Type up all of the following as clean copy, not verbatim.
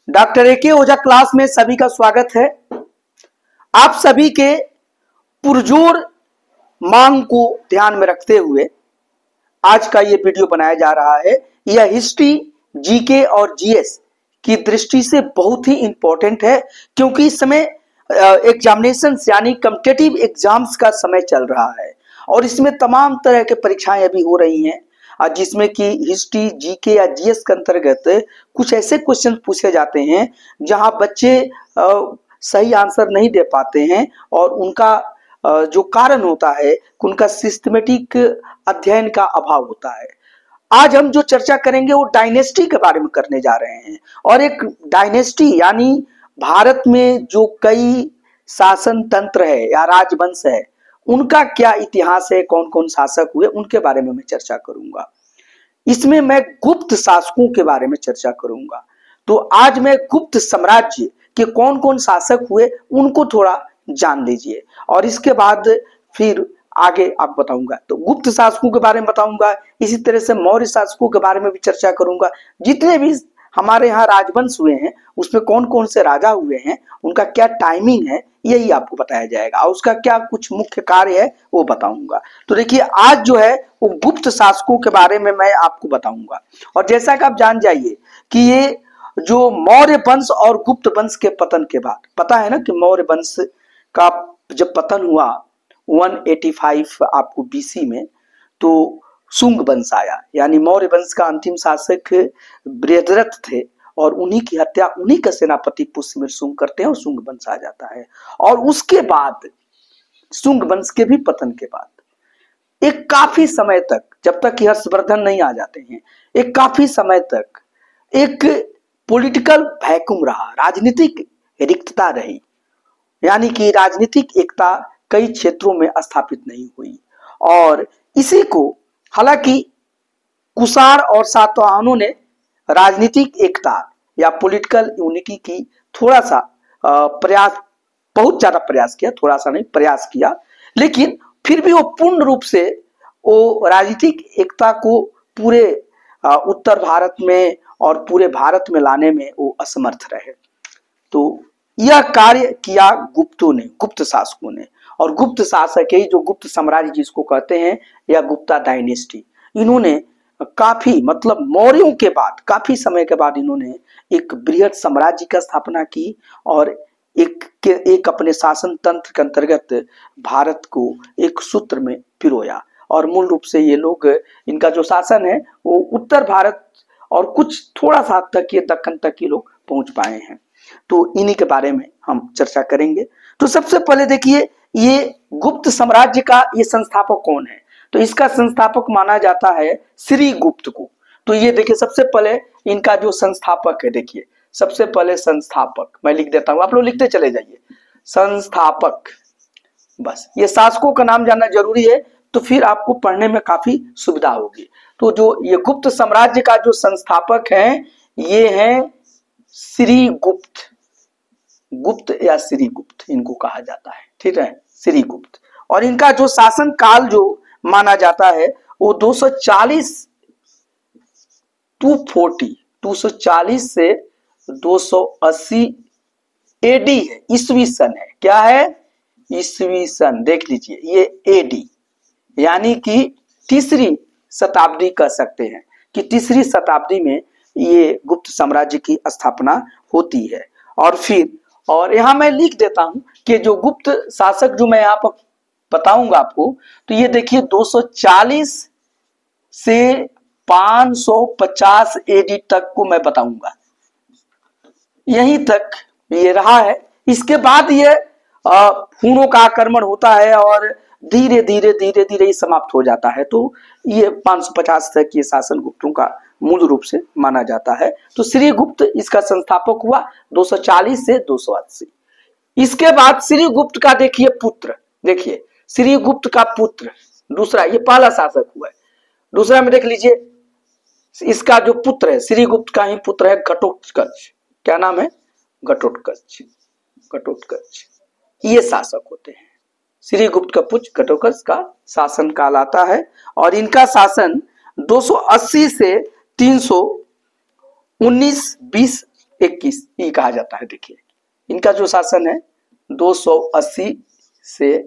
Doctor A के ओझा class में सभी का स्वागत है। आप सभी के पुरजोर मांग को ध्यान में रखते हुए आज का ये वीडियो बनाया जा रहा है। यह हिस्ट्री, जीके और जीएस की दृष्टि से बहुत ही इंपॉर्टेंट है, क्योंकि इस समय एग्जामिनेशन यानी कॉम्पिटिटिव एग्जाम्स का समय चल रहा है और इसमें तमाम तरह के परीक्षाएं अभी हो रही हैं, जिसमें कि हिस्ट्री, जीके या जीएस के अंतर्गत कुछ ऐसे क्वेश्चन पूछे जाते हैं जहां बच्चे सही आंसर नहीं दे पाते हैं और उनका जो कारण होता है उनका सिस्टमेटिक अध्ययन का अभाव होता है। आज हम जो चर्चा करेंगे वो डायनेस्टी के बारे में करने जा रहे हैं और एक डायनेस्टी यानी भारत में जो कई शासन तंत्र है या राजवंश है उनका क्या इतिहास है, कौन कौन शासक हुए उनके बारे में मैं चर्चा करूंगा। इसमें मैं गुप्त शासकों के बारे में चर्चा करूंगा। तो आज मैं गुप्त साम्राज्य के कौन कौन शासक हुए उनको थोड़ा जान लीजिए और इसके बाद फिर आगे आप बताऊंगा। तो गुप्त शासकों के बारे में बताऊंगा, इसी तरह से मौर्य शासकों के बारे में भी चर्चा करूंगा। जितने भी हमारे यहाँ राजवंश हुए हैं उसमें कौन कौन से राजा हुए हैं, उनका क्या टाइमिंग है, यही आपको बताया जाएगा और उसका क्या कुछ मुख्य कार्य है वो बताऊंगा। तो देखिए आज जो है वो गुप्त शासकों के बारे में मैं आपको बताऊंगा। और जैसा कि आप जान जाइए कि ये जो मौर्य वंश और गुप्त वंश के पतन के बाद, पता है ना कि मौर्य वंश का जब पतन हुआ 185 आपको बीसी में, तो शुंग वंश आया। यानी मौर्य वंश का अंतिम शासक बृहद्रथ थे और उन्हीं की हत्या उन्हीं का सेनापति पुष्यमित्र शुंग करते हैं और शुंग वंश आ जाता है। और उसके बाद शुंग वंश के भी पतन के बाद एक काफी समय तक, जब तक कि हर्षवर्धन नहीं आ जाते हैं, एक काफी समय तक एक पॉलिटिकल वैक्यूम रहा, राजनीतिक रिक्तता रही। यानी कि राजनीतिक एकता कई क्षेत्रों में स्थापित नहीं हुई और इसी को हालांकि कुषाण और सातवाहनों ने राजनीतिक एकता या पॉलिटिकल यूनिटी की थोड़ा सा प्रयास, बहुत ज्यादा प्रयास किया, थोड़ा सा नहीं प्रयास किया, लेकिन फिर भी वो पूर्ण रूप से वो राजनीतिक एकता को पूरे उत्तर भारत में और पूरे भारत में लाने में वो असमर्थ रहे। तो यह कार्य किया गुप्तों ने, गुप्त शासकों ने। और गुप्त शासक है जो गुप्त साम्राज्य जिसको कहते हैं या गुप्ता डायनेस्टी, इन्होंने काफी मतलब मौर्यों के बाद काफी समय के बाद इन्होंने एक बृहद साम्राज्य की स्थापना की और एक अपने शासन तंत्र के अंतर्गत भारत को एक सूत्र में पिरोया। और मूल रूप से ये लोग, इनका जो शासन है वो उत्तर भारत और कुछ थोड़ा सा हद तक ये दक्कन तक ये लोग पहुंच पाए हैं। तो इन्हीं के बारे में हम चर्चा करेंगे। तो सबसे पहले देखिए ये गुप्त साम्राज्य का ये संस्थापक कौन है। तो इसका संस्थापक माना जाता है श्री गुप्त को। तो ये देखिए सबसे पहले इनका जो संस्थापक है, देखिए सबसे पहले संस्थापक मैं लिख देता हूं, आप लोग लिखते चले जाइए संस्थापक। बस ये शासकों का नाम जानना जरूरी है, तो फिर आपको पढ़ने में काफी सुविधा होगी। तो जो ये गुप्त साम्राज्य का जो संस्थापक है ये है श्री गुप्त, गुप्त या श्री गुप्त इनको कहा जाता है, ठीक है, श्री गुप्त। और इनका जो शासन काल जो माना जाता है वो 240 से 280 एडी है, ईस्वी सन है। क्या है? ईस्वी सन। देख लीजिए ये एडी यानी कि तीसरी शताब्दी कह सकते हैं कि तीसरी शताब्दी में ये गुप्त साम्राज्य की स्थापना होती है। और फिर और यहां मैं लिख देता हूं कि जो गुप्त शासक जो मैं यहां पर बताऊंगा आपको, तो ये देखिए 240 से 550 एडी तक को मैं बताऊंगा, यहीं तक ये रहा है। इसके बाद ये हुनों का आक्रमण होता है और धीरे धीरे ये समाप्त हो जाता है। तो ये 550 तक ये शासन गुप्तों का मूल रूप से माना जाता है। तो श्री गुप्त इसका संस्थापक हुआ 240 से 280। इसके बाद श्री गुप्त का देखिए पुत्र, देखिए श्री गुप्त का पुत्र दूसरा, ये पहला शासक हुआ है। दूसरा में देख लीजिए इसका जो पुत्र है, श्री गुप्त का ही पुत्र है घटोत्कच। क्या नाम है? घटोत्कच। घटोत्कच ये शासक होते हैं। श्री गुप्त का पुत्र घटोत्कच का शासन काल आता है और इनका शासन 280 से 319-20 21 ई कहा जाता है। देखिए इनका जो शासन है 280 से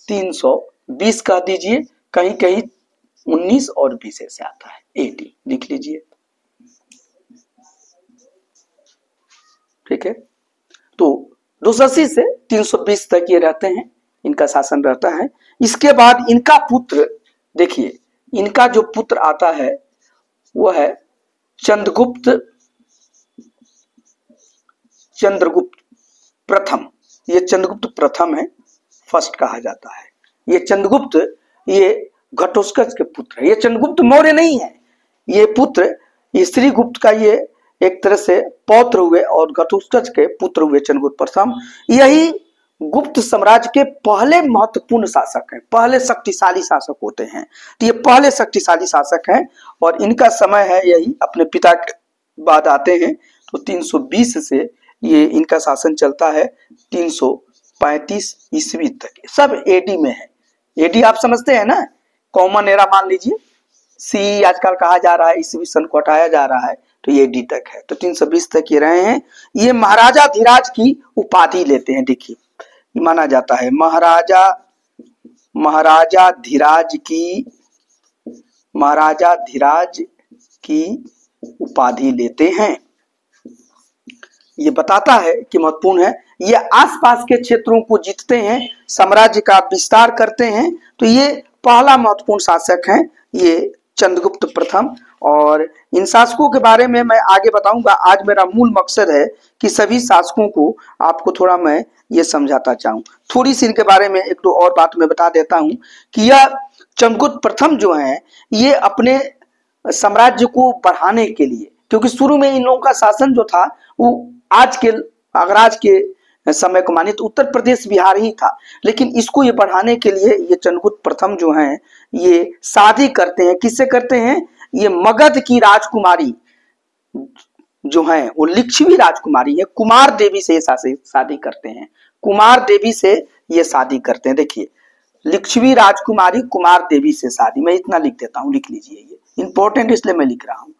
320 कह दीजिए, कहीं कहीं 19 और 20 ऐसे आता है, 80 लिख लीजिए। ठीक है, तो 280 से 320 तक ये रहते हैं, इनका शासन रहता है। इसके बाद इनका पुत्र, देखिए इनका जो पुत्र आता है वो है चंद्रगुप्त प्रथम। ये चंद्रगुप्त प्रथम है, फर्स्ट कहा जाता है। ये चंद्रगुप्त ये घटोत्कच के पुत्र है। ये चंद्रगुप्त मौर्य नहीं है, ये पुत्र ये श्रीगुप्त का ये एक तरह से पौत्र हुए और घटोत्कच के पुत्र हुए चंद्रगुप्त प्रथम। यही गुप्त साम्राज्य के पहले महत्वपूर्ण शासक हैं, पहले शक्तिशाली शासक होते हैं। तो ये पहले शक्तिशाली शासक हैं और इनका समय है यही अपने पिता के बाद आते हैं। तो 320 से ये इनका शासन चलता है 335 ईस्वी तक। सब एडी में है। एडी आप समझते हैं ना, कॉमन एरा मान लीजिए, सी आजकल कहा जा रहा है, ईस्वी सन को हटाया जा रहा है, तो ये डी तक है। तो 320 तक ये रहे हैं। ये महाराजा धीराज की उपाधि लेते हैं। देखिए माना जाता है महाराजा धीराज की उपाधि लेते हैं। ये बताता है कि महत्वपूर्ण है। ये आसपास के क्षेत्रों को जीतते हैं, साम्राज्य का विस्तार करते हैं। तो ये पहला महत्वपूर्ण शासक हैं ये चंद्रगुप्त प्रथम। और इन शासकों के बारे में मैं आगे बताऊंगा। आज मेरा मूल मकसद है कि सभी शासकों को आपको थोड़ा मैं ये समझाता चाहूँ। थोड़ी सी इनके बारे में एक दो और बात मैं बता देता हूँ कि यह चंद्रगुप्त प्रथम जो है ये अपने साम्राज्य को बढ़ाने के लिए, क्योंकि शुरू में इन लोगों का शासन जो था वो अगर आज के समय को माने तो उत्तर प्रदेश बिहार ही था, लेकिन इसको ये बढ़ाने के लिए ये चंद्रगुप्त प्रथम जो हैं ये शादी करते हैं। किससे करते हैं? ये मगध की राजकुमारी जो है वो लिच्छवी राजकुमारी है, कुमार देवी से शादी करते हैं। कुमार देवी से ये शादी करते हैं। देखिए लिच्छवी राजकुमारी कुमार देवी से शादी, मैं इतना लिख देता हूँ, लिख लीजिए, ये इंपॉर्टेंट इसलिए मैं लिख रहा हूँ।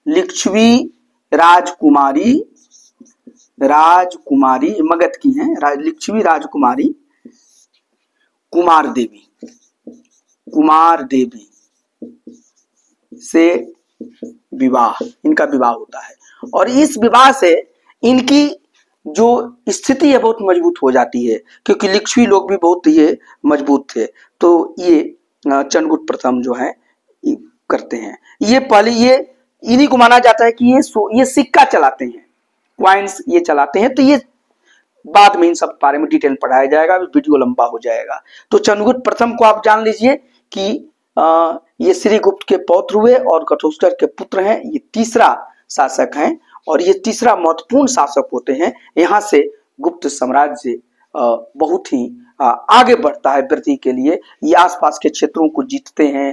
लिच्छवी राजकुमारी मगध की हैं, लिच्छवी राजकुमारी कुमार देवी से विवाह, इनका विवाह होता है। और इस विवाह से इनकी जो स्थिति है बहुत मजबूत हो जाती है, क्योंकि लिच्छवी लोग भी बहुत ये मजबूत थे। तो ये चंद्रगुप्त प्रथम जो है करते हैं। ये पहले ये इन्हीं को माना जाता है कि ये सिक्का चलाते हैं, क्वाइंस ये चलाते हैं। तो ये बाद में इन सब बारे में डिटेल पढ़ाया जाएगा, वीडियो लंबा हो जाएगा। तो चंद्रगुप्त प्रथम को आप जान लीजिए कि ये श्रीगुप्त के पौत्र हुए और घटोत्कच के पुत्र हैं। ये तीसरा शासक हैं और ये तीसरा महत्वपूर्ण शासक होते हैं। यहाँ से गुप्त साम्राज्य बहुत ही आगे बढ़ता है वृद्धि के लिए। ये आसपास के क्षेत्रों को जीतते हैं,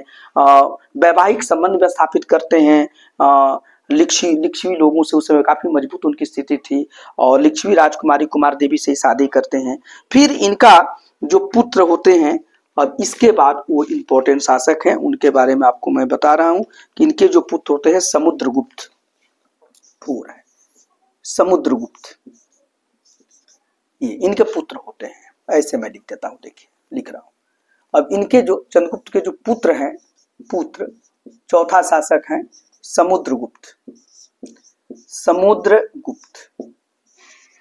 वैवाहिक संबंध स्थापित करते हैं। लिच्छवी लोगों से उस समय काफी मजबूत उनकी स्थिति थी और लिच्छवी राजकुमारी कुमार देवी से शादी करते हैं। फिर इनका जो पुत्र होते हैं, अब इसके बाद वो इंपॉर्टेंट शासक हैं, उनके बारे में आपको मैं बता रहा हूं कि इनके जो पुत्र होते हैं समुद्रगुप्त, पूरा है समुद्रगुप्त, ये इनके पुत्र होते हैं। ऐसे मैं लिख देता हूं, देखिए लिख रहा हूं। अब इनके जो चंद्रगुप्त के जो पुत्र हैं, पुत्र चौथा शासक हैं समुद्रगुप्त।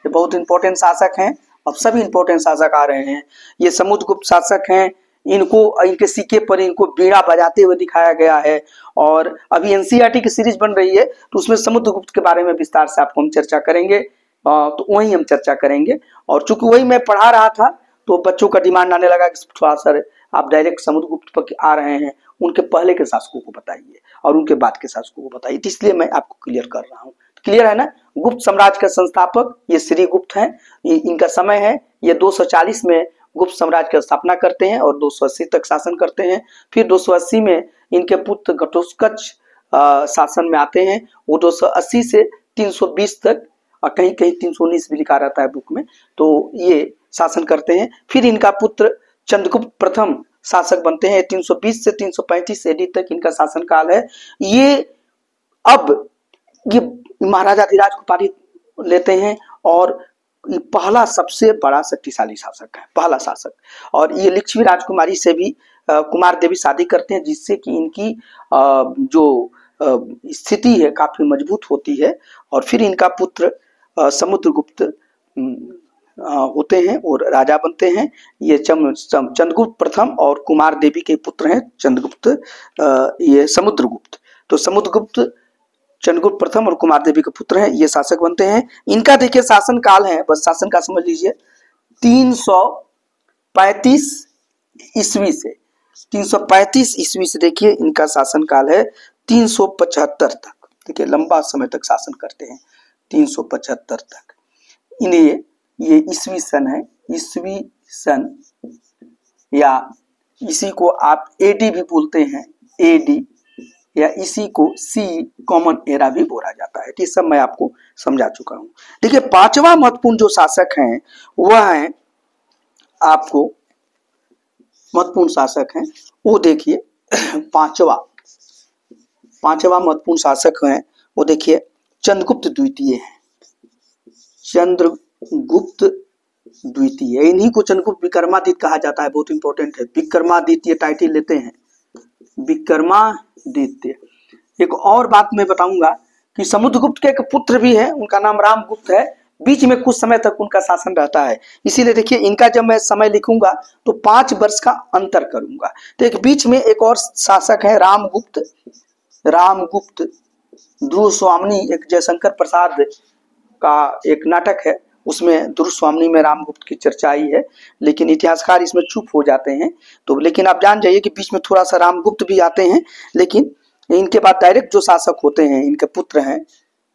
ये बहुत इंपॉर्टेंट शासक हैं। अब सभी इंपॉर्टेंट शासक आ रहे हैं। ये समुद्रगुप्त शासक हैं। इनके सिक्के पर इनको बीड़ा बजाते हुए दिखाया गया है। और अभी एनसीईआरटी की सीरीज बन रही है तो उसमें समुद्रगुप्त के बारे में विस्तार से आपको हम चर्चा करेंगे, तो वही हम चर्चा करेंगे। और चूंकि वही मैं पढ़ा रहा था तो बच्चों का डिमांड आने लगा कि थोड़ा सर आप डायरेक्ट समुद्रगुप्त पर आ रहे हैं, उनके पहले के शासकों को बताइए और उनके बाद के शासकों को बताइए। तो इसलिए मैं आपको क्लियर कर रहा हूँ। क्लियर है ना? गुप्त साम्राज्य का संस्थापक ये श्रीगुप्त हैं। इनका समय है ये 240 में गुप्त साम्राज्य की स्थापना करते हैं और 280 तक शासन करते हैं। फिर 280 में इनके पुत्र घटोत्कच शासन में आते हैं। वो 280 से 320 तक और कहीं कहीं 319 भी लिखा रहता है बुक में, तो ये शासन करते हैं। फिर इनका पुत्र चंद्रगुप्त प्रथम शासक बनते हैं। 320 से 335 एडी तक इनका शासन काल है। ये महाराजा धीराज लेते हैं और ये पहला सबसे बड़ा शक्तिशाली शासक है, पहला शासक। और ये लिच्छवी राजकुमारी से भी कुमार देवी शादी करते हैं, जिससे कि इनकी जो स्थिति है काफी मजबूत होती है। और फिर इनका पुत्र समुद्रगुप्त होते हैं और राजा बनते हैं। ये चंद्रगुप्त प्रथम और कुमार देवी के पुत्र हैं चंद्रगुप्त, ये समुद्रगुप्त। तो समुद्रगुप्त चंद्रगुप्त प्रथम और कुमार देवी के पुत्र हैं, ये शासक बनते हैं। इनका देखिए शासन काल है, बस शासन काल समझ लीजिए 335 ईस्वी से 335 ईस्वी से देखिए इनका शासन काल है 375 तक। देखिए लंबा समय तक शासन करते हैं 375 तक। इन्हें ये ईस्वी सन है, ईस्वी सन, या इसी को आप एडी भी बोलते हैं, एडी, या इसी को सी कॉमन एरा भी बोला जाता है। ये सब मैं आपको समझा चुका हूं। देखिए पांचवा महत्वपूर्ण जो शासक हैं वह है आपको महत्वपूर्ण शासक हैं, वो देखिए पांचवा महत्वपूर्ण शासक हैं वो देखिए चंद्रगुप्त द्वितीय है। चंद्रगुप्त द्वितीय, इन्हीं को चंद्रगुप्त विक्रमादित्य कहा जाता है, बहुत इंपॉर्टेंट है। विक्रमादित्य टाइटल लेते हैं, विक्रमादित्य। एक और बात मैं बताऊंगा कि समुद्रगुप्त के एक पुत्र भी है, उनका नाम रामगुप्त है। बीच में कुछ समय तक उनका शासन रहता है, इसीलिए देखिए इनका जब मैं समय लिखूंगा तो 5 वर्ष का अंतर करूंगा। तो एक बीच में एक और शासक है रामगुप्त ध्रुव स्वामिनी, एक जयशंकर प्रसाद का एक नाटक है, उसमें ध्रुव स्वामिनी में रामगुप्त की चर्चा आई है, लेकिन इतिहासकार इसमें चुप हो जाते हैं। तो लेकिन आप जान जाइए कि बीच में थोड़ा सा रामगुप्त भी आते हैं, लेकिन इनके बाद डायरेक्ट जो शासक होते हैं इनके पुत्र हैं।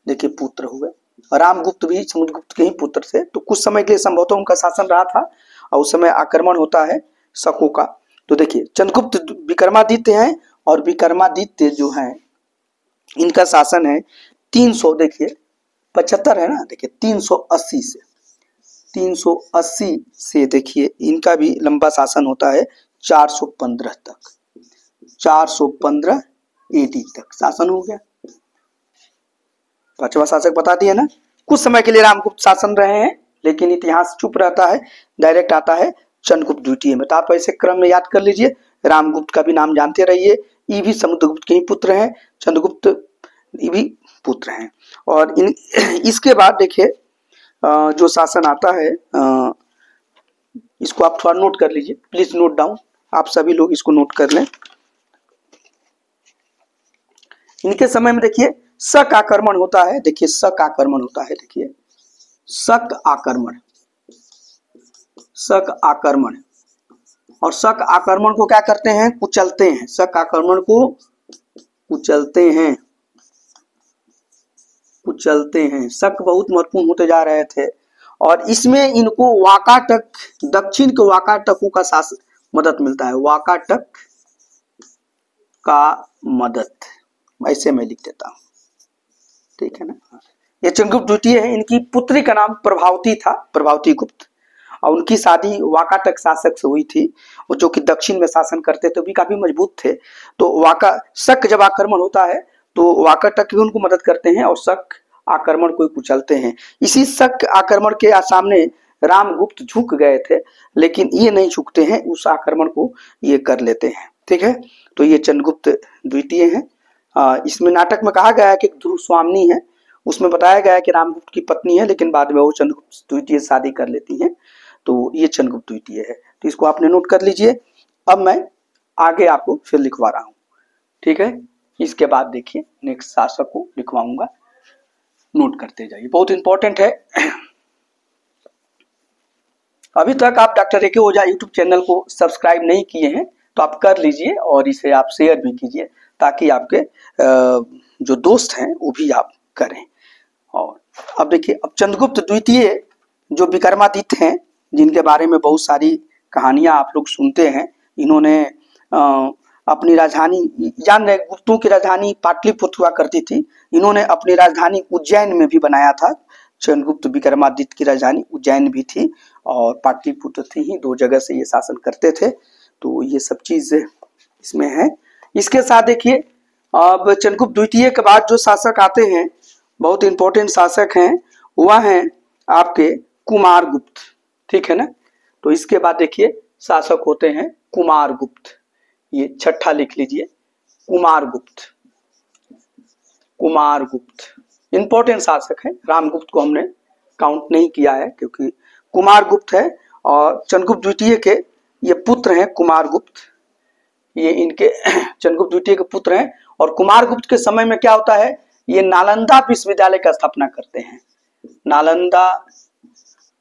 देखिए पुत्र हुए, रामगुप्त भी समुद्रगुप्त के ही पुत्र थे। तो कुछ समय के लिए संभवतः उनका शासन रहा था और उस समय आक्रमण होता है शकों का। तो देखिए चंद्रगुप्त विक्रमादित्य हैं, और विक्रमादित्य जो हैं इनका शासन है 300, देखिए 75 है ना, देखिए 380 से देखिए इनका भी लंबा शासन होता है 415 तक, 415 एडी तक शासन हो गया। पांचवा शासक बता दिया ना। कुछ समय के लिए रामगुप्त शासन रहे हैं, लेकिन इतिहास चुप रहता है, डायरेक्ट आता है चंद्रगुप्त द्वितीय में। तो आप ऐसे क्रम में याद कर लीजिए, रामगुप्त का भी नाम जानते रहिए, ये भी समुद्रगुप्त के ही पुत्र हैं, चंद्रगुप्त ये भी पुत्र हैं। और इसके बाद देखिए जो शासन आता है, इसको आप थोड़ा नोट कर लीजिए, प्लीज नोट डाउन, आप सभी लोग इसको नोट कर लें। इनके समय में देखिए शक आक्रमण होता है, देखिए शक आक्रमण होता है, देखिए शक आक्रमण। और शक आक्रमण को क्या करते हैं, कुचलते हैं, शक आक्रमण को कुचलते हैं। शक बहुत महत्वपूर्ण होते जा रहे थे, और इसमें इनको वाकाटक, दक्षिण के वाकाटकों का मदद मिलता है, वाकाटक का मदद, ऐसे मैं लिख देता हूं, ठीक है ना। ये चंद्रगुप्त द्वितीय है, इनकी पुत्री का नाम प्रभावती था, प्रभावती गुप्त, और उनकी शादी वाकाटक शासक से हुई थी, वो जो कि दक्षिण में शासन करते थे, भी काफी मजबूत थे। तो शक जब आक्रमण होता है तो वाकाटक भी उनको मदद करते हैं और शक आक्रमण को कुचलते हैं। इसी शक आक्रमण के सामने रामगुप्त झुक गए थे, लेकिन ये नहीं झुकते हैं, उस आक्रमण को ये कर लेते हैं, ठीक है। तो ये चंद्रगुप्त द्वितीय है। इसमें नाटक में कहा गया है कि ध्रुव स्वामिनी है, उसमें बताया गया है कि रामगुप्त की पत्नी है, लेकिन बाद में वो चंद्रगुप्त द्वितीय शादी कर लेती हैं। तो ये चंद्रगुप्त द्वितीय है, तो इसको आपने नोट कर लीजिए। अब मैं आगे आपको फिर लिखवा रहा हूं, ठीक है। इसके बाद देखिए नेक्स्ट शासक को लिखवाऊंगा, नोट करते जाइए, बहुत इंपॉर्टेंट है। अभी तक आप डॉक्टर ए के ओझा यूट्यूब चैनल को सब्सक्राइब नहीं किए हैं तो आप कर लीजिए, और इसे आप शेयर भी कीजिए, ताकि आपके जो दोस्त हैं वो भी आप करें। और अब देखिए, अब चंद्रगुप्त द्वितीय जो विक्रमादित्य हैं, जिनके बारे में बहुत सारी कहानियां आप लोग सुनते हैं, इन्होंने अपनी राजधानी, जान रहे गुप्तों की राजधानी पाटलिपुत्र हुआ करती थी, इन्होंने अपनी राजधानी उज्जैन में भी बनाया था। चंद्रगुप्त विक्रमादित्य की राजधानी उज्जैन भी थी और पाटलिपुत्र थी ही, 2 जगह से ये शासन करते थे। तो ये सब चीज इसमें है। इसके साथ देखिए अब चंद्रगुप्त द्वितीय के बाद जो शासक आते हैं, बहुत इंपॉर्टेंट शासक हैं, वह हैं आपके कुमारगुप्त, ठीक है ना। तो इसके बाद देखिए शासक होते हैं कुमारगुप्त, ये छठा लिख लीजिए, कुमारगुप्त। कुमारगुप्त इंपॉर्टेंट शासक है, रामगुप्त को हमने काउंट नहीं किया है क्योंकि कुमारगुप्त है और चंद्रगुप्त द्वितीय के ये पुत्र हैं कुमारगुप्त, ये इनके चंद्रगुप्त द्वितीय के पुत्र हैं। और कुमारगुप्त के समय में क्या होता है, ये नालंदा विश्वविद्यालय का स्थापना करते हैं, नालंदा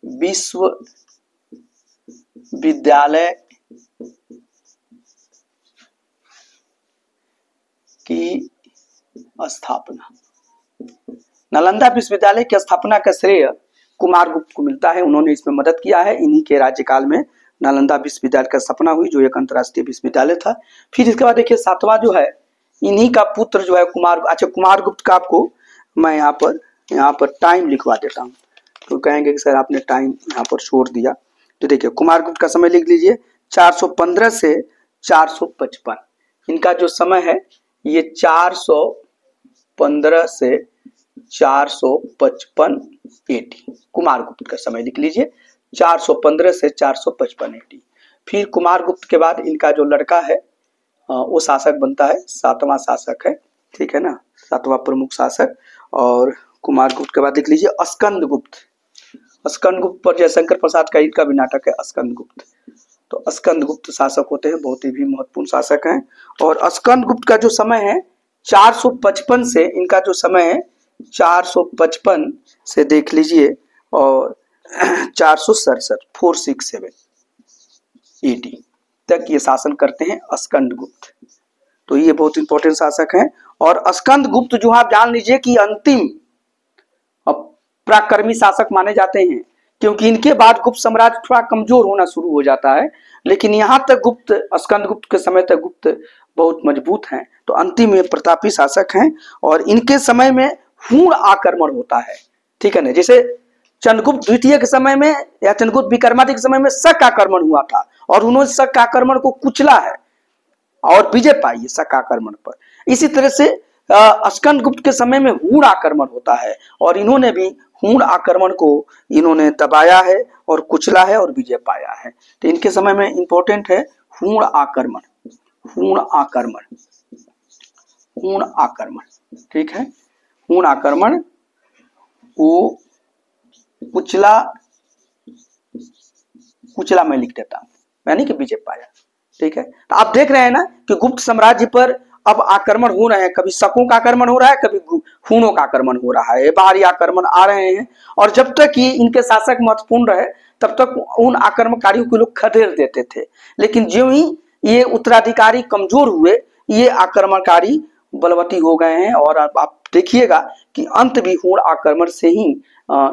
विश्वविद्यालय की स्थापना, नालंदा विश्वविद्यालय की स्थापना का श्रेय कुमारगुप्त को मिलता है, उन्होंने इसमें मदद किया है। इन्हीं के राज्यकाल में नालंदा विश्वविद्यालय का स्थापना हुई जो एक अंतर्राष्ट्रीय विश्वविद्यालय था। फिर इसके बाद देखिए सातवां जो है, इन्हीं का पुत्र जो है कुमारगुप्त का आपको मैं यहाँ पर टाइम लिखवा देता हूँ, तो कहेंगे कि सर आपने टाइम यहाँ पर छोड़ दिया। तो देखिए कुमारगुप्त का समय लिख लीजिए 415 से 455, इनका जो समय है ये 415 से 455 एडी, कुमारगुप्त का समय लिख लीजिए 415 से 455 एडी। फिर कुमारगुप्त के बाद इनका जो लड़का है वो शासक बनता है, सातवां शासक है, ठीक है ना, सातवां प्रमुख शासक। और कुमारगुप्त के बाद देख लीजिए स्कंदगुप्त, स्कंदगुप्त पर जयशंकर प्रसाद का इनका भी नाटक है स्कंदगुप्त। तो स्कंदगुप्त शासक होते हैं, बहुत ही भी महत्वपूर्ण शासक हैं। और स्कंदगुप्त का जो समय है 455 से, इनका जो समय है 455 से देख लीजिए और 467 एडी तक ये शासन करते हैं स्कंदगुप्त। तो ये बहुत इंपॉर्टेंट शासक हैं। और स्कंदगुप्त जो आप जान लीजिए कि अंतिम पराक्रमी शासक माने जाते हैं, क्योंकि इनके बाद गुप्त साम्राज्य थोड़ा कमजोर होना शुरू हो जाता है, लेकिन यहाँ तक स्कंदगुप्त के समय तक गुप्त बहुत मजबूत हैं। तो अंतिम ये प्रतापी शासक हैं और इनके समय में हूण आक्रमण होता है, ठीक है ना। जैसे चंद्रगुप्त द्वितीय के समय में या चंद्रगुप्त विक्रमादित्य के समय में शक आक्रमण हुआ था और उन्होंने शक आक्रमण को कुचला है और विजय पाई है शक आक्रमण पर। इसी तरह से स्कंदगुप्त के समय में हूण आक्रमण होता है और इन्होंने भी हूण आक्रमण को इन्होंने दबाया है और कुचला है और विजय पाया है। तो इनके समय में इंपॉर्टेंट है हूण आक्रमण, हूण आक्रमण, हूण आक्रमण, ठीक है। हूण आक्रमण को कुचला मैं लिख देता हूं, यानी कि विजय पाया, ठीक है। तो आप देख रहे हैं ना कि गुप्त साम्राज्य पर अब आक्रमण हो रहे हैं, कभी शकों का आक्रमण हो रहा है, कभी हूणों का आक्रमण हो रहा है, बाहरी आक्रमण आ रहे हैं। और जब तक कि इनके शासक महत्वपूर्ण रहे तब तक उन आक्रमणकारियों को लोग खदेड़ देते थे, लेकिन ज्यों ही ये उत्तराधिकारी कमजोर हुए ये आक्रमणकारी बलवती हो गए हैं। और आप देखिएगा कि अंत भी हूण आक्रमण से ही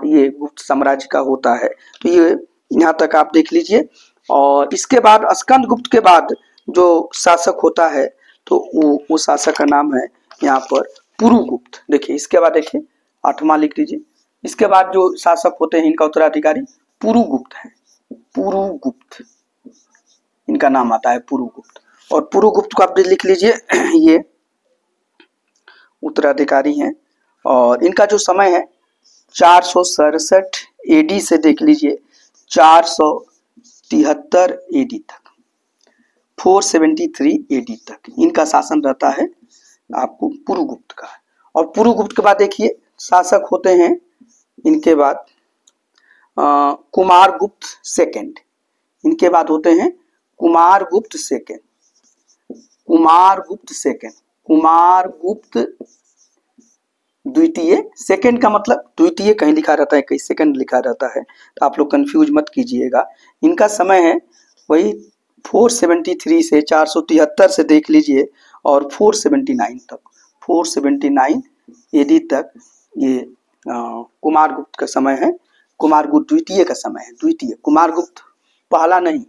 ये गुप्त साम्राज्य का होता है। तो ये यहाँ तक आप देख लीजिए। और इसके बाद स्कंदगुप्त के बाद जो शासक होता है तो वो शासक का नाम है यहाँ पर पुरुगुप्त। देखिए इसके बाद देखिए 8वां लिख लीजिए। इसके बाद जो शासक होते हैं इनका उत्तराधिकारी पुरुगुप्त है, पुरुगुप्त इनका नाम आता है पुरुगुप्त। और पुरुगुप्त को आप लिख लीजिए, ये उत्तराधिकारी हैं और इनका जो समय है 467 एडी से देख लीजिए 473 एडी तक, 473 एडी तक इनका शासन रहता है आपको पुरुगुप्त का। और पुरुगुप्त के बाद देखिए शासक होते हैं इनके बाद कुमारगुप्त सेकंड, इनके बाद होते हैं कुमारगुप्त सेकंड, कुमारगुप्त सेकंड, कुमारगुप्त द्वितीय। सेकंड का मतलब द्वितीय कहीं लिखा रहता है, कहीं सेकंड लिखा रहता है, तो आप लोग कंफ्यूज मत कीजिएगा। इनका समय है वही 473 से 473 से देख लीजिए और 479 तक, 479 एडी तक ये कुमारगुप्त का समय है, कुमारगुप्त द्वितीय का समय है। द्वितीय कुमारगुप्त पहला नहीं,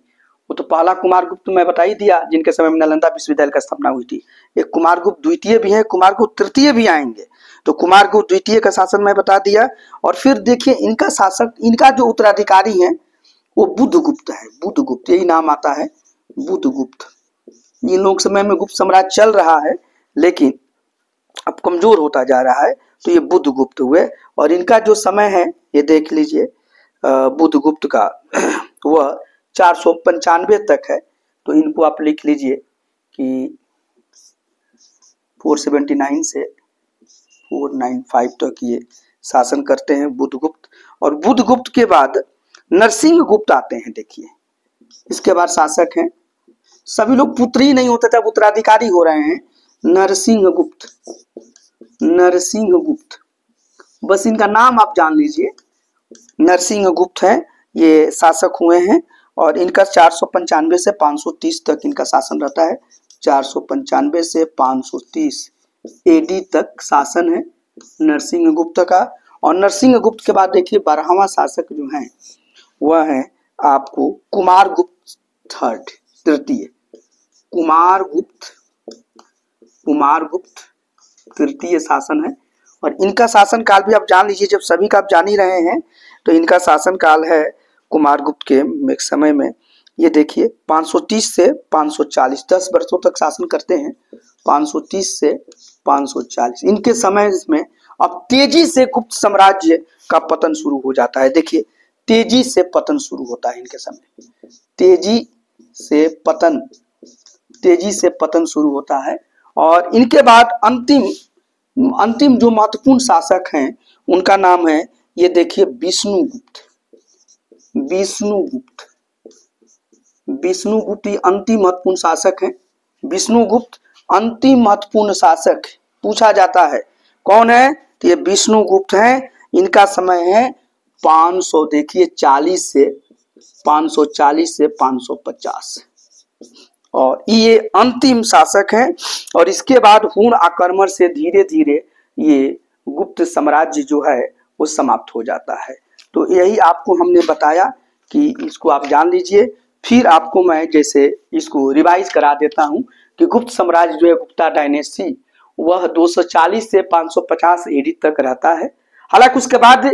वो तो पहला कुमारगुप्त मैं बता ही दिया जिनके समय में नालंदा विश्वविद्यालय का स्थापना हुई थी। एक कुमारगुप्त द्वितीय भी है, कुमारगुप्त तृतीय भी आएंगे। तो कुमारगुप्त द्वितीय का शासन मैं बता दिया। और फिर देखिए इनका शासक, इनका जो उत्तराधिकारी है वो बुद्धगुप्त है, बुद्धगुप्त यही नाम आता है बुद्धगुप्त। इन लोग समय में गुप्त साम्राज्य चल रहा है लेकिन अब कमजोर होता जा रहा है, तो ये बुद्धगुप्त हुए। और इनका जो समय है ये देख लीजिए बुधगुप्त का वह 495 तक है। तो इनको आप लिख लीजिए कि 479 से 495 तक ये शासन करते हैं बुधगुप्त। और बुधगुप्त के बाद नरसिंह गुप्त आते हैं। देखिए इसके बाद शासक हैं, सभी लोग पुत्र ही नहीं होते थे, अब उत्तराधिकारी हो रहे हैं। नरसिंह गुप्त, नरसिंह गुप्त, बस इनका नाम आप जान लीजिए, नरसिंह गुप्त है, ये शासक हुए हैं। और इनका 495 से 530 तक इनका शासन रहता है। 495 से 530 एडी तक शासन है नरसिंह गुप्त का। और नरसिंह गुप्त के बाद देखिए 12वां शासक जो है वह है आपको कुमारगुप्त तृतीय। कुमारगुप्त तृतीय शासन है। और इनका शासन काल भी आप जान लीजिए, जब सभी का आप जान ही रहे हैं तो इनका शासन काल है कुमारगुप्त के समय में। ये देखिए 530 से 540 10 वर्षों तक शासन करते हैं। 530 से 540 इनके समय में अब तेजी से गुप्त साम्राज्य का पतन शुरू हो जाता है। देखिए तेजी से पतन शुरू होता है इनके समय, तेजी से पतन शुरू होता है। और इनके बाद अंतिम जो महत्वपूर्ण शासक हैं उनका नाम है, ये देखिए विष्णुगुप्त। विष्णुगुप्त ये अंतिम महत्वपूर्ण शासक हैं। विष्णुगुप्त अंतिम महत्वपूर्ण शासक पूछा जाता है कौन है, तो ये विष्णुगुप्त हैं। इनका समय है 500, देखिए 40 से 550 और ये अंतिम शासक हैं। और इसके बाद हुण आक्रमण से धीरे धीरे ये गुप्त साम्राज्य जो है वो समाप्त हो जाता है। तो यही आपको हमने बताया कि इसको आप जान लीजिए। फिर आपको मैं जैसे इसको रिवाइज करा देता हूं कि गुप्त साम्राज्य जो है गुप्ता डायनेस्टी वह 240 से 550 एडी तक रहता है। हालांकि उसके बाद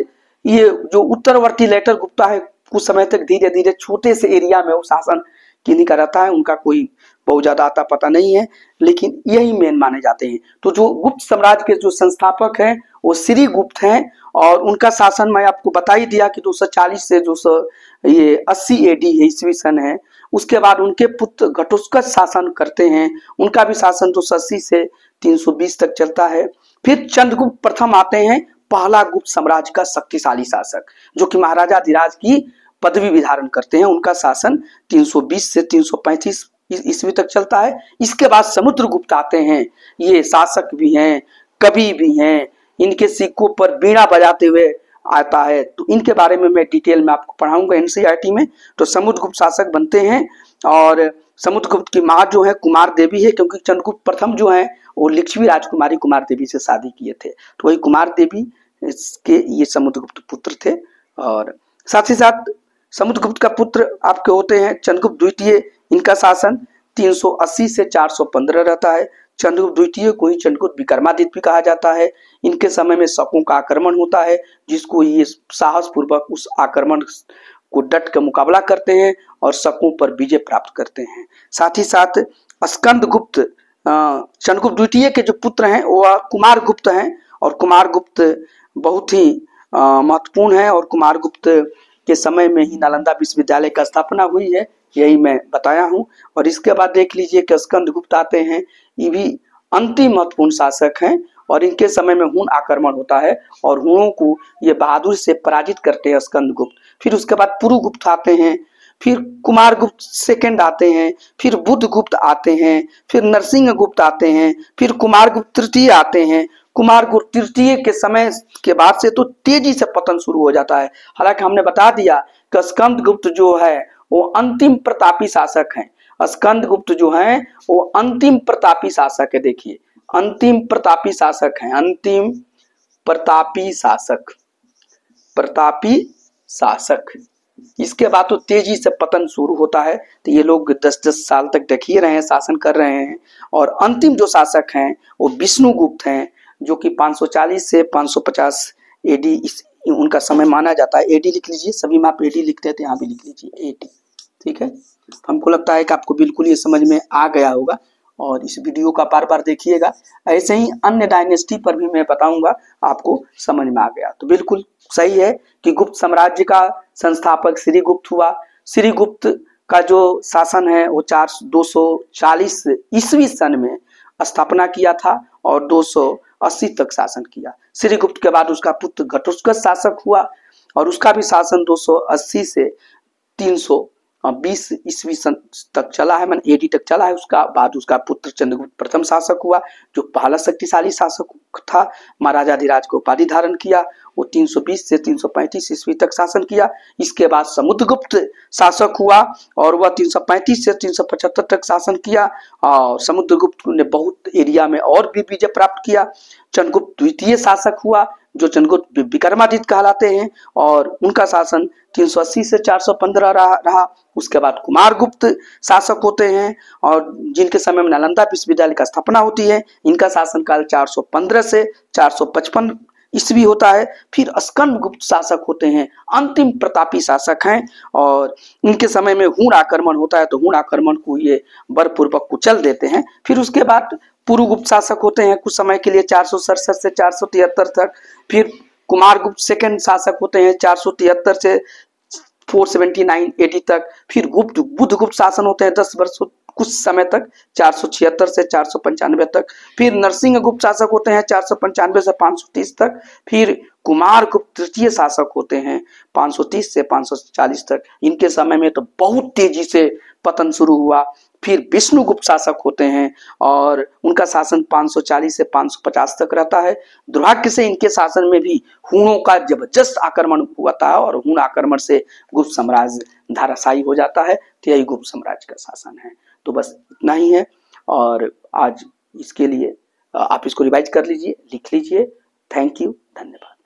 ये जो उत्तरवर्ती लेटर गुप्ता है कुछ समय तक धीरे धीरे छोटे से एरिया में वो शासन किन्हीं का रहता है, उनका कोई बहुत ज्यादा आता पता नहीं है, लेकिन यही मेन माने जाते हैं। तो जो गुप्त साम्राज्य के जो संस्थापक हैं वो श्री गुप्त हैं। और उनका शासन मैं आपको बता ही दिया कि 240 से 280 एडी ईस्वी सन है। उसके बाद उनके पुत्र घटोत्कच शासन करते हैं, उनका भी शासन 280 से 320 तक चलता है। फिर चंद्रगुप्त प्रथम आते हैं, पहला गुप्त साम्राज्य का शक्तिशाली शासक, जो कि महाराजाधिराज की पदवी भी धारण करते हैं। उनका शासन 320 से 335 ईस्वी तक चलता है। इसके बाद समुद्रगुप्त आते हैं, ये शासक भी हैं, कवि भी हैं, इनके सिक्कों पर बीड़ा बजाते हुए आता है। तो इनके बारे में मैं डिटेल में आपको पढ़ाऊंगा एनसीईआरटी में। तो समुद्रगुप्त शासक बनते हैं। और समुद्रगुप्त की माँ जो है कुमार देवी है, क्योंकि चंद्रगुप्त प्रथम जो है वो लिच्छवी राजकुमारी कुमार देवी से शादी किए थे, तो वही कुमार देवी के ये समुद्रगुप्त पुत्र थे। और साथ ही साथ समुद्रगुप्त का पुत्र आपके होते हैं चंद्रगुप्त द्वितीय। इनका शासन 380 से 415 रहता है। चंद्रगुप्त द्वितीय को ही चंद्रगुप्त विक्रमादित्य भी कहा जाता है। इनके समय में शकों का आक्रमण होता है, जिसको ये साहस पूर्वक उस आक्रमण को डट कर मुकाबला करते हैं और शकों पर विजय प्राप्त करते हैं। साथ ही साथ स्कंदगुप्त चंद्रगुप्त द्वितीय के जो पुत्र हैं वह कुमारगुप्त हैं। और कुमारगुप्त बहुत ही महत्वपूर्ण है। और कुमारगुप्त के समय में ही नालंदा विश्वविद्यालय का स्थापना हुई है, यही मैं बताया हूं। और इसके बाद देख लीजिए कि स्कंदगुप्त आते हैं, ये भी अंतिम महत्वपूर्ण शासक हैं। और इनके समय में हुण आक्रमण होता है और हुणों को ये बहादुर से पराजित करते हैं स्कंदगुप्त। फिर उसके बाद पुरुगुप्त आते हैं, फिर कुमारगुप्त सेकंड आते हैं, फिर बुधगुप्त आते हैं, फिर नरसिंह गुप्त आते हैं, फिर कुमारगुप्त तृतीय आते हैं। कुमारगुप्त तृतीय के समय के बाद से तो तेजी से पतन शुरू हो जाता है। हालांकि हमने बता दिया कि स्कंदगुप्त जो है वो अंतिम प्रतापी शासक हैं। स्कंदगुप्त जो हैं वो अंतिम प्रतापी शासक है। देखिए अंतिम प्रतापी शासक हैं, अंतिम प्रतापी शासक। इसके बाद तो तेजी से पतन शुरू होता है। तो ये लोग 10-10 साल तक देखिए रहे हैं, शासन कर रहे हैं। और अंतिम जो शासक हैं वो विष्णुगुप्त हैं, जो कि 540 से 550 एडी उनका समय माना जाता है। एडी लिख लीजिए, सभी में आप एडी लिखते हैं तो यहाँ भी लिख लीजिए एडी, ठीक है। हमको लगता है कि आपको बिल्कुल ये समझ में आ गया होगा। और इस वीडियो का बार बार देखिएगा। ऐसे ही अन्य डायनेस्टी पर भी मैं बताऊंगा, आपको समझ में आ गया तो बिल्कुल सही है कि गुप्त साम्राज्य का संस्थापक श्रीगुप्त हुआ। श्रीगुप्त का जो शासन है वो 240 ईस्वी सन में स्थापना किया था और 280 तक शासन किया। श्रीगुप्त के बाद उसका पुत्र घटोत्कच शासक हुआ और उसका भी शासन 280 से 320 ईस्वी सन तक चला है, मैंने एडी तक चला है। उसका बाद उसका पुत्र चंद्रगुप्त प्रथम शासक हुआ, जो पहला शक्तिशाली शासक था, महाराजाधिराज को उपाधि धारण किया। वो 320 से 335 ईस्वी तक शासन किया। इसके बाद समुद्रगुप्त शासक हुआ और वह 335 से 375 तक शासन किया और समुद्रगुप्त ने बहुत एरिया में और भी विजय प्राप्त किया। चंद्रगुप्त द्वितीय शासक हुआ, जो चंद्रगुप्त विक्रमादित्य कहलाते हैं, और उनका शासन 380 से 415 रहा। उसके बाद कुमारगुप्त शासक होते हैं और जिनके समय में नालंदा विश्वविद्यालय का स्थापना होती है। इनका शासनकाल 415 से 455 ईस्वी होता है। फिर स्कंदगुप्त शासक होते हैं, अंतिम प्रतापी शासक हैं और इनके समय में हूण आक्रमण होता है, तो हूण आक्रमण को ये बलपूर्वक कुचल देते हैं। फिर उसके बाद पुरुगुप्त शासक होते हैं कुछ समय के लिए 467 से 473 तक। फिर कुमारगुप्त सेकंड शासक होते हैं 473 से 479 एडी तक। फिर बुद्धगुप्त शासन होते हैं 10 वर्षों कुछ समय तक 476 से 495 तक। फिर नरसिंहगुप्त शासक होते हैं 495 से 530 तक। फिर कुमारगुप्त तृतीय शासक होते हैं 530 से 540 तक। इनके समय में तो बहुत तेजी से पतन शुरू हुआ। फिर विष्णुगुप्त शासक होते हैं और उनका शासन 540 से 550 तक रहता है। दुर्भाग्य से इनके शासन में भी हूणों का जबरदस्त आक्रमण हुआ था और हूण आक्रमण से गुप्त साम्राज्य धाराशायी हो जाता है। तो यही गुप्त साम्राज्य का शासन है। तो बस इतना ही है और आज इसके लिए आप इसको रिवाइज कर लीजिए, लिख लीजिए। थैंक यू, धन्यवाद।